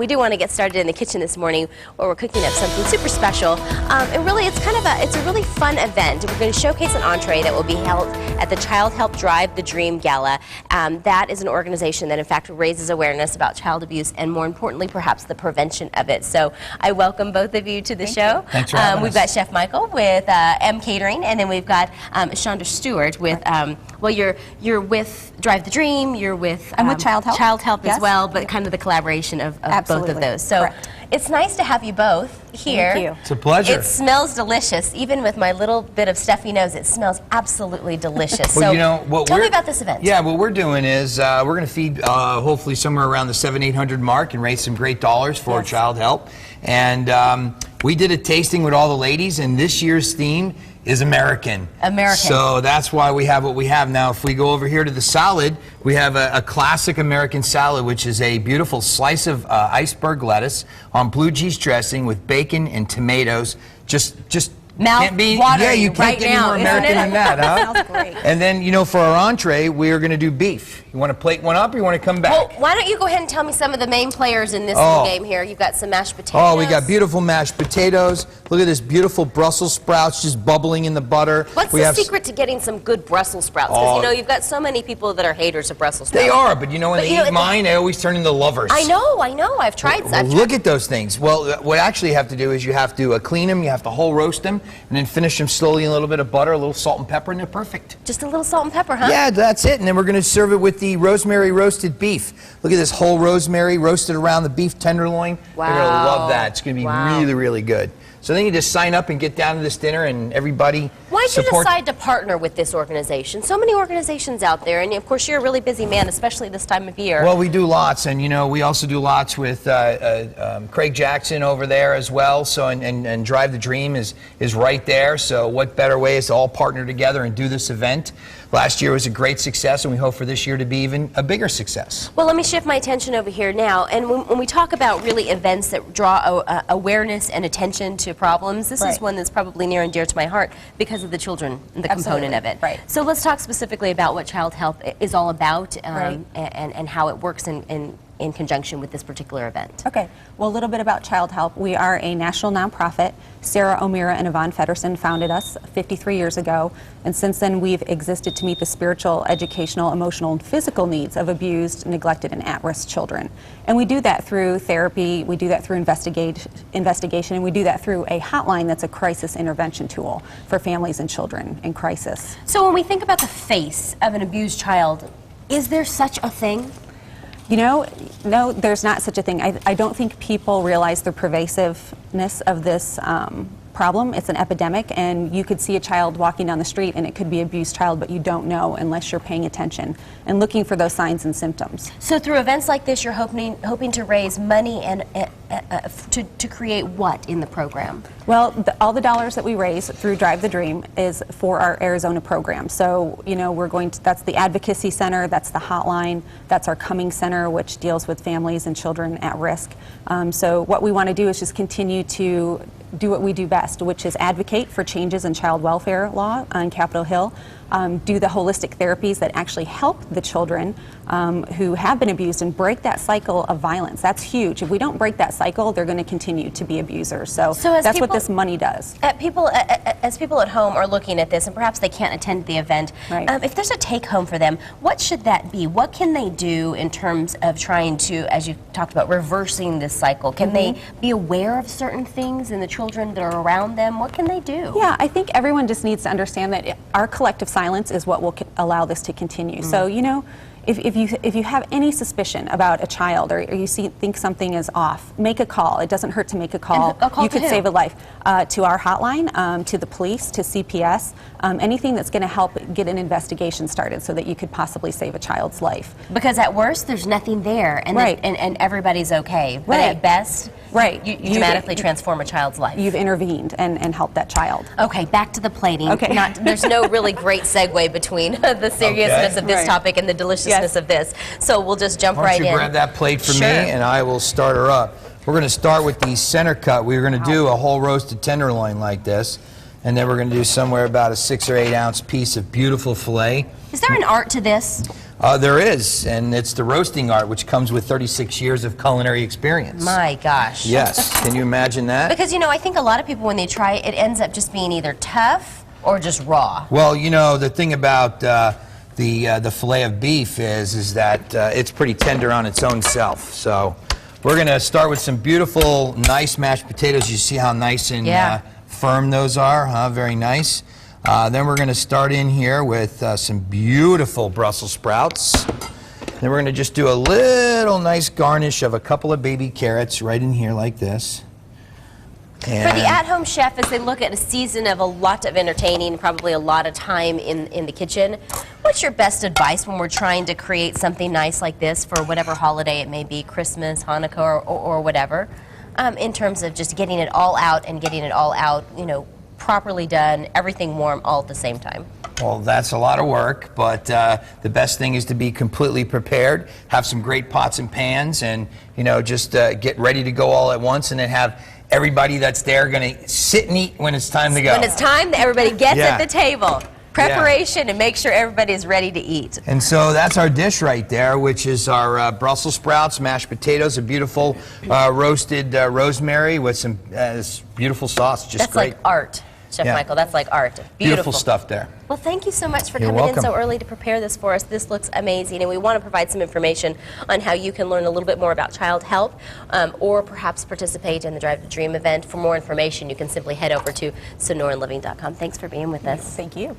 we do want to get started in the kitchen this morning where we're cooking up something super special. And really, it's a really fun event. We're going to showcase an entree that will be held at the Child Help Drive the Dream Gala. That is an organization that, in fact, raises awareness about child abuse and, more importantly, perhaps the prevention of it. So I welcome both of you to the show. Thanks for having us. We've got Chef Michael with M Catering, and then we've got Shonda Stewart with, well, you're with Drive the Dream, you're with I'm with Child Help. As well, but kind of the collaboration of both of those. So Correct. It's nice to have you both here. Thank you. It's a pleasure. It smells delicious. Even with my little bit of stuffy nose, it smells absolutely delicious. Well, so you know, tell me about this event. Yeah, what we're doing is we're going to feed hopefully somewhere around the $700-800 mark and raise some great dollars for Child Help. And we did a tasting with all the ladies, and this year's theme is American. American. So that's why we have what we have. Now, if we go over here to the salad, we have a classic American salad, which is a beautiful slice of iceberg lettuce on blue cheese dressing with bacon and tomatoes. Just mouth can't be, watering yeah, you can't right get now, any more American than that, huh? Sounds great. And then, you know, for our entree, we are going to do beef. You want to plate one up, or you want to come back? Well, why don't you go ahead and tell me some of the main players in this little game here. You've got some mashed potatoes. Oh, we got beautiful mashed potatoes. Look at this beautiful Brussels sprouts just bubbling in the butter. What's the secret to getting some good Brussels sprouts? Because, you know, you've got so many people that are haters of Brussels sprouts. They are, but you know, when they eat mine, they always turn into lovers. I know. I've tried some. Look at those things. Well, what you actually have to do is you have to clean them, you have to whole roast them, and then finish them slowly in a little bit of butter, a little salt and pepper, and they're perfect. Just a little salt and pepper, huh? Yeah, that's it. And then we're going to serve it with the rosemary roasted beef. Look at this whole rosemary roasted around the beef tenderloin. Wow. You're going to love that. It's going to be really, really good. So then you just sign up and get down to this dinner, and everybody Why did you decide to partner with this organization? So many organizations out there, and of course you're a really busy man, especially this time of year. Well, we do lots, and you know, we also do lots with Craig Jackson over there as well. So and Drive the Dream is right there. So what better way is to all partner together and do this event? Last year was a great success, and we hope for this year to be even a bigger success. Well, let me shift my attention over here now. And when we talk about really events that draw awareness and attention to problems, this is one that's probably near and dear to my heart because of the children and the component of it. Right. So let's talk specifically about what Child Help is all about and how it works in conjunction with this particular event. Okay. Well, a little bit about Child Help. We are a national nonprofit. Sarah O'Meara and Yvonne Feddersen founded us 53 years ago, and since then we've existed to meet the spiritual, educational, emotional, and physical needs of abused, neglected, and at-risk children. And we do that through therapy, we do that through investigation, and we do that through a hotline that's a crisis intervention tool for families and children in crisis. So when we think about the face of an abused child, is there such a thing? You know, no, there's not such a thing. I don't think people realize the pervasiveness of this problem. It's an epidemic, and you could see a child walking down the street and it could be an abused child, but you don't know unless you're paying attention and looking for those signs and symptoms. So through events like this, you're hoping to raise money and to create what in the program? Well, all the dollars that we raise through Drive the Dream is for our Arizona program. So, you know, that's the Advocacy Center, that's the hotline, that's our Coming Center, which deals with families and children at risk. So what we want to do is just continue to do what we do best, which is advocate for changes in child welfare law on Capitol Hill, do the holistic therapies that actually help the children who have been abused and break that cycle of violence. That's huge. If we don't break that cycle, they're going to continue to be abusers. So that's what this money does. As people at home are looking at this, and perhaps they can't attend the event, if there's a take-home for them, what should that be? What can they do in terms of trying to, as you talked about, reversing this cycle? Can they be aware of certain things in the children that are around them? What can they do? Yeah, I think everyone just needs to understand that our collective silence is what will allow this to continue. So, you know, if you have any suspicion about a child or you think something is off, make a call. It doesn't hurt to make a call. You could save a life. To our hotline, to the police, to CPS, anything that's going to help get an investigation started so that you could possibly save a child's life. Because at worst, there's nothing there, and and everybody's okay. But at best, you dramatically transform a child's life. You've intervened and helped that child. Okay, back to the plating. Okay. There's no really great segue between the seriousness of this topic and the deliciousness of this. So we'll just jump right in. Why don't you grab that plate for me, and I will start her up. We're going to start with the center cut. We're going to do a whole roasted tenderloin like this, and then we're going to do somewhere about a 6 or 8 ounce piece of beautiful filet. Is there an art to this? There is, and it's the roasting art, which comes with 36 years of culinary experience. My gosh. Yes, can you imagine that? Because, you know, I think a lot of people, when they try it, it ends up just being either tough or just raw. Well, you know, the thing about the filet of beef is that it's pretty tender on its own self. So we're going to start with some beautiful, nice mashed potatoes. You see how nice and firm those are, huh? Very nice. Then we're going to start in here with some beautiful Brussels sprouts. Then we're going to just do a little nice garnish of a couple of baby carrots right in here like this. And for the at-home chef, as they look at a season of a lot of entertaining, probably a lot of time in the kitchen, what's your best advice when we're trying to create something nice like this for whatever holiday it may be, Christmas, Hanukkah, or whatever, in terms of just getting it all out and getting it all out, you know, properly done, everything warm all at the same time? Well, that's a lot of work, but the best thing is to be completely prepared, have some great pots and pans, and, you know, just get ready to go all at once, and then have everybody that's there going to sit and eat when it's time to go. When it's time, everybody gets at the table. Preparation and make sure everybody is ready to eat. And so that's our dish right there, which is our Brussels sprouts, mashed potatoes, a beautiful roasted rosemary with some this beautiful sauce. Just that's great. Like art, Chef Michael. That's like art. Beautiful stuff there. Well, thank you so much for You're coming welcome. in so early to prepare this for us. This looks amazing, and we want to provide some information on how you can learn a little bit more about Child Help or perhaps participate in the Drive to Dream event. For more information, you can simply head over to sonoranliving.com. Thanks for being with us. Thank you.